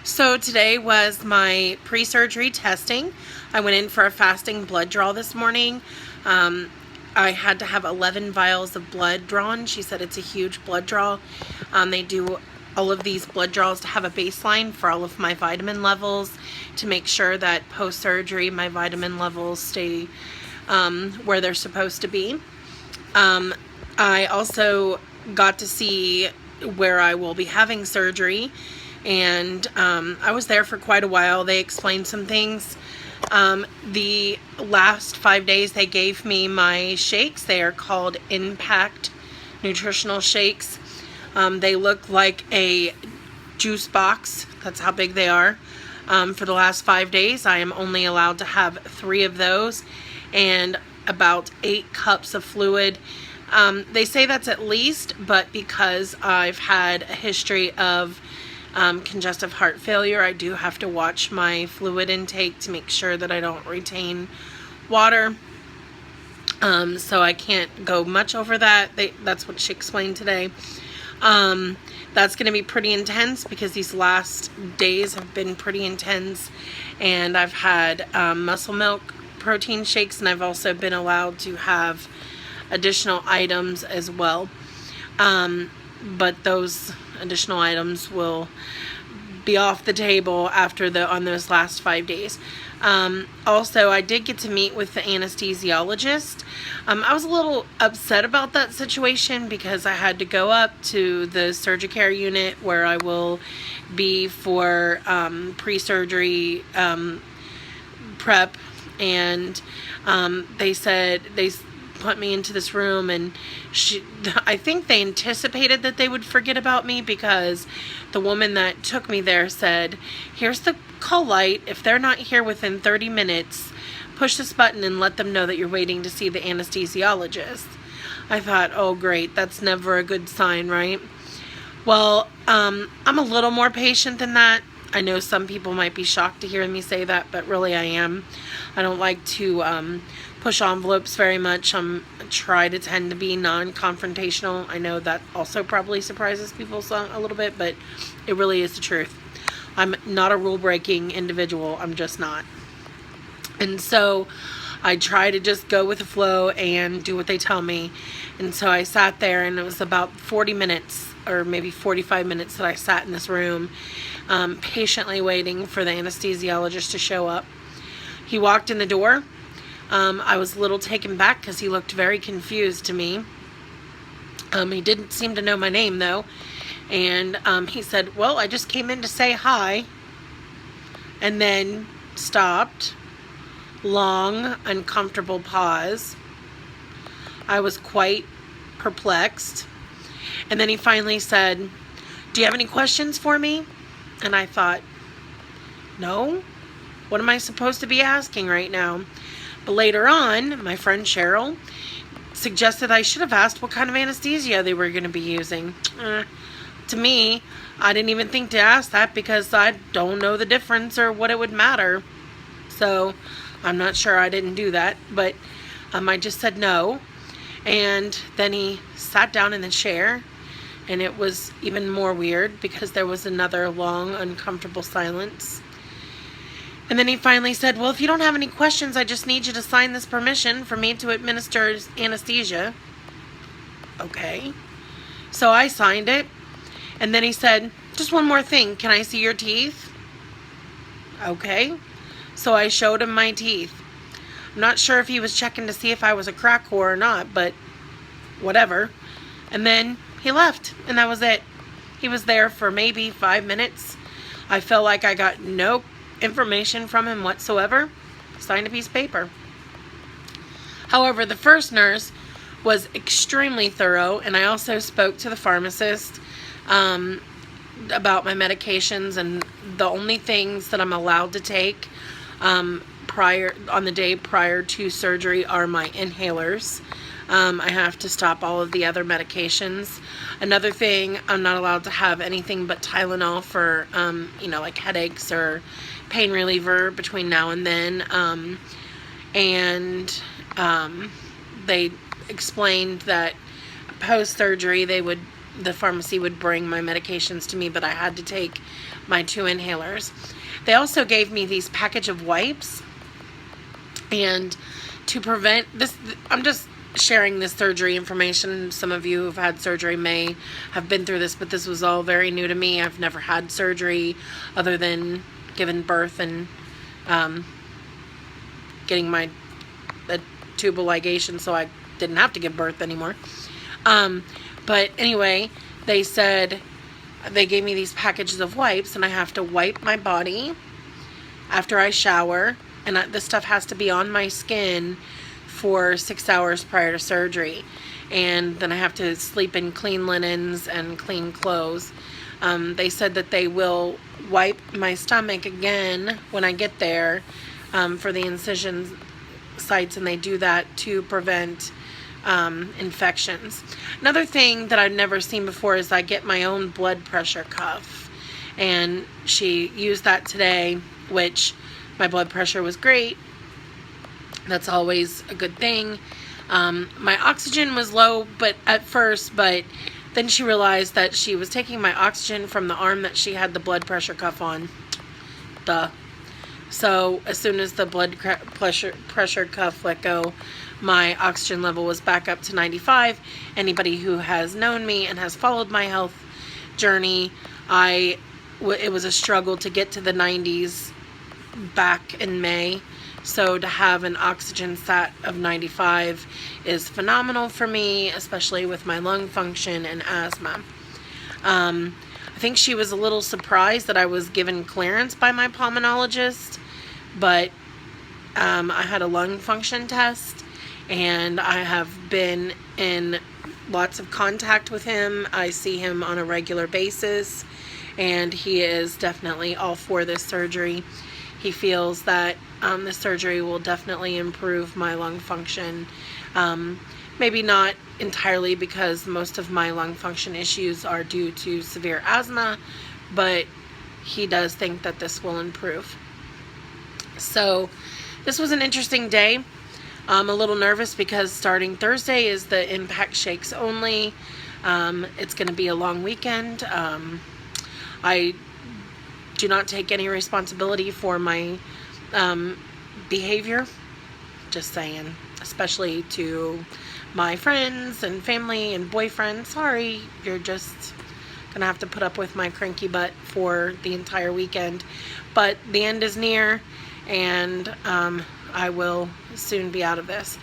So today was my pre-surgery testing. I went in for a fasting blood draw this morning. I had to have 11 vials of blood drawn. She said it's a huge blood draw. They do all of these blood draws to have a baseline for all of my vitamin levels to make sure that post-surgery my vitamin levels stay where they're supposed to be. I also got to see where I will be having surgery, and I was there for quite a while. They explained some things. The last 5 days they gave me my shakes. They are called Impact Nutritional Shakes. They look like a juice box. That's how big they are. For the last 5 days, I am only allowed to have 3 of those and about 8 cups of fluid. They say that's at least, but because I've had a history of congestive heart failure, I do have to watch my fluid intake to make sure that I don't retain water. So I can't go much over that. That's what she explained today. That's going to be pretty intense because these last days have been pretty intense, and I've had muscle milk protein shakes, and I've also been allowed to have additional items as well. But those additional items will be off the table after on those last 5 days. Also, I did get to meet with the anesthesiologist. I was a little upset about that situation because I had to go up to the Surgicare unit where I will be for pre-surgery prep, and they said they put me into this room, and I think they anticipated that they would forget about me because the woman that took me there said, here's the call light. If they're not here within 30 minutes, push this button and let them know that you're waiting to see the anesthesiologist. I thought, oh great, that's never a good sign, right? Well, I'm a little more patient than that. I know some people might be shocked to hear me say that, but really I am. I don't like to push envelopes very much. Try to tend to be non-confrontational. I know that also probably surprises people a little bit, but it really is the truth. I'm not a rule-breaking individual. I'm just not. And so I try to just go with the flow and do what they tell me. And so I sat there, and it was about 40 minutes or maybe 45 minutes that I sat in this room patiently waiting for the anesthesiologist to show up. He walked in the door. I was a little taken back because he looked very confused to me. He didn't seem to know my name, though. And he said, well, I just came in to say hi. And then stopped. Long, uncomfortable pause. I was quite perplexed. And then he finally said, do you have any questions for me? And I thought, no. What am I supposed to be asking right now? But later on, my friend Cheryl suggested I should have asked what kind of anesthesia they were going to be using. To me, I didn't even think to ask that because I don't know the difference or what it would matter. So I'm not sure I didn't do that, but I just said no. And then he sat down in the chair, and it was even more weird because there was another long, uncomfortable silence. And then he finally said, well, if you don't have any questions, I just need you to sign this permission for me to administer anesthesia. Okay. So I signed it. And then he said, just one more thing. Can I see your teeth? Okay. So I showed him my teeth. I'm not sure if he was checking to see if I was a crack whore or not, but whatever. And then he left, and that was it. He was there for maybe 5 minutes. I felt like I got no information from him whatsoever. Signed a piece of paper. However, the first nurse was extremely thorough, and I also spoke to the pharmacist about my medications, and the only things that I'm allowed to take on the day prior to surgery are my inhalers. I have to stop all of the other medications. Another thing, I'm not allowed to have anything but Tylenol for, like headaches or pain reliever between now and then. They explained that post-surgery they would the pharmacy would bring my medications to me, but I had to take my 2 inhalers. They also gave me these package of wipes, and to prevent this, I'm just sharing this surgery information. Some of you who've had surgery may have been through this, but this was all very new to me. I've never had surgery other than giving birth and getting my tubal ligation, so I didn't have to give birth anymore. But anyway, they said they gave me these packages of wipes, and I have to wipe my body after I shower, and this stuff has to be on my skin for 6 hours prior to surgery, and then I have to sleep in clean linens and clean clothes. They said that they will wipe my stomach again when I get there for the incision sites, and they do that to prevent infections. Another thing that I've never seen before is I get my own blood pressure cuff, and she used that today, which my blood pressure was great. That's always a good thing. My oxygen was low at first, but then she realized that she was taking my oxygen from the arm that she had the blood pressure cuff on. Duh. So as soon as the blood pressure cuff let go, my oxygen level was back up to 95. Anybody who has known me and has followed my health journey, it was a struggle to get to the 90s back in May. So to have an oxygen sat of 95 is phenomenal for me, especially with my lung function and asthma. I think she was a little surprised that I was given clearance by my pulmonologist, but I had a lung function test, and I have been in lots of contact with him. I see him on a regular basis, and he is definitely all for this surgery. He feels that the surgery will definitely improve my lung function. Maybe not entirely, because most of my lung function issues are due to severe asthma, but he does think that this will improve. So this was an interesting day. I'm a little nervous because starting Thursday is the Impact Shakes only. It's going to be a long weekend. I do not take any responsibility for my behavior. Just saying. Especially to my friends and family and boyfriend. Sorry, you're just gonna have to put up with my cranky butt for the entire weekend. But the end is near, and I will soon be out of this.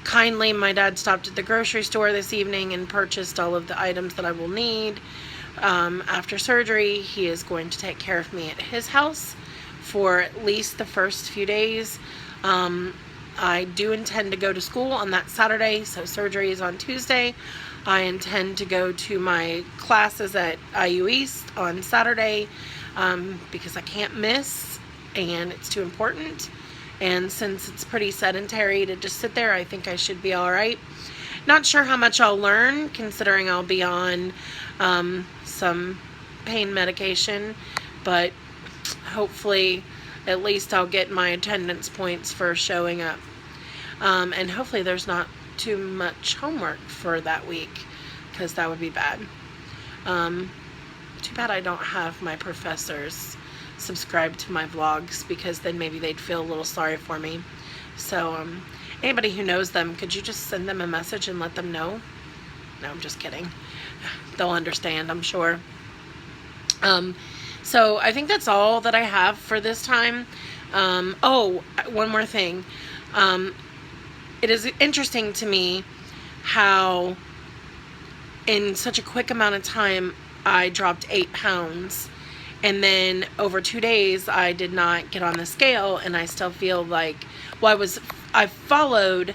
Kindly, my dad stopped at the grocery store this evening and purchased all of the items that I will need. After surgery, he is going to take care of me at his house for at least the first few days. I do intend to go to school on that Saturday, so surgery is on Tuesday. I intend to go to my classes at IU East on Saturday because I can't miss, and it's too important. And since it's pretty sedentary to just sit there, I think I should be all right. Not sure how much I'll learn, considering I'll be on some pain medication, but hopefully at least I'll get my attendance points for showing up. And hopefully there's not too much homework for that week, because that would be bad. Too bad I don't have my professors subscribe to my vlogs, because then maybe they'd feel a little sorry for me. So anybody who knows them, could you just send them a message and let them know? No, I'm just kidding. They'll understand, I'm sure. So I think that's all that I have for this time. Oh, one more thing. It is interesting to me how in such a quick amount of time I dropped 8 pounds, and then over 2 days I did not get on the scale, and I still feel like, well, I followed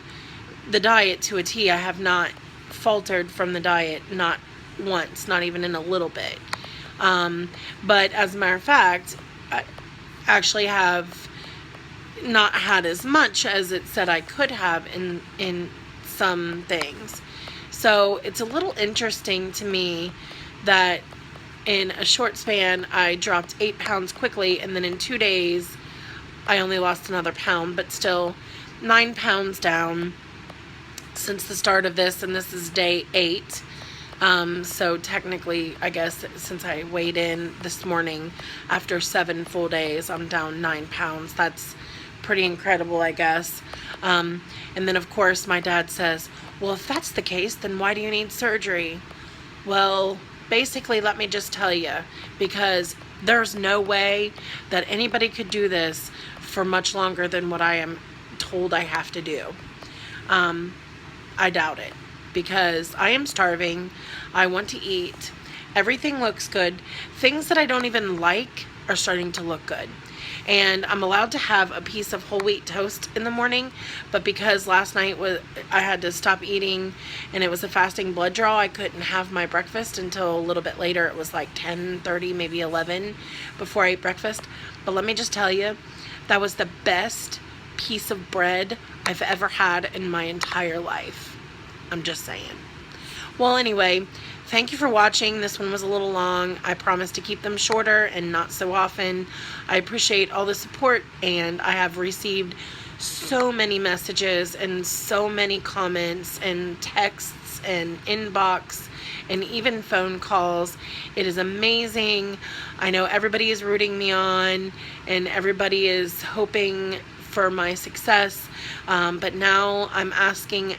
the diet to a T. I have not faltered from the diet, not once, not even in a little bit. But as a matter of fact, I actually have not had as much as it said I could have in some things. So it's a little interesting to me that in a short span I dropped 8 pounds quickly, and then in 2 days I only lost another pound, but still 9 pounds down since the start of this, and this is day 8. So technically, I guess since I weighed in this morning after 7 full days, I'm down 9 pounds. That's pretty incredible, I guess. And then, of course, my dad says, well, if that's the case, then why do you need surgery? Well, basically, let me just tell you, because there's no way that anybody could do this for much longer than what I am told I have to do. I doubt it, because I am starving. I want to eat. Everything looks good. Things that I don't even like are starting to look good. And I'm allowed to have a piece of whole wheat toast in the morning, but because last night I had to stop eating and it was a fasting blood draw, I couldn't have my breakfast until a little bit later. It was like 10:30, maybe 11 before I ate breakfast. But let me just tell you, that was the best piece of bread I've ever had in my entire life. I'm just saying. Well, anyway, thank you for watching. This one was a little long. I promise to keep them shorter and not so often. I appreciate all the support, and I have received so many messages and so many comments and texts and inbox and even phone calls. It is amazing. I know everybody is rooting me on and everybody is hoping for my success, but now I'm asking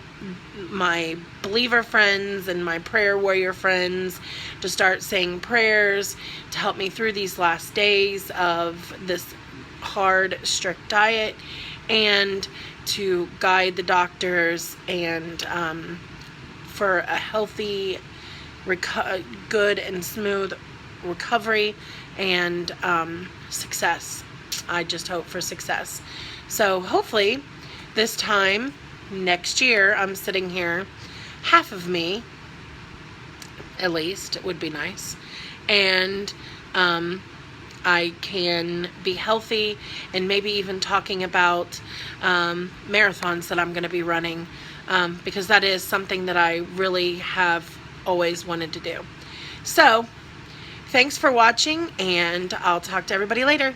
my believer friends and my prayer warrior friends to start saying prayers to help me through these last days of this hard, strict diet, and to guide the doctors and for a healthy, good and smooth recovery and success. I just hope for success. So hopefully this time next year I'm sitting here, half of me at least, it would be nice, and I can be healthy and maybe even talking about marathons that I'm going to be running, because that is something that I really have always wanted to do. So thanks for watching, and I'll talk to everybody later.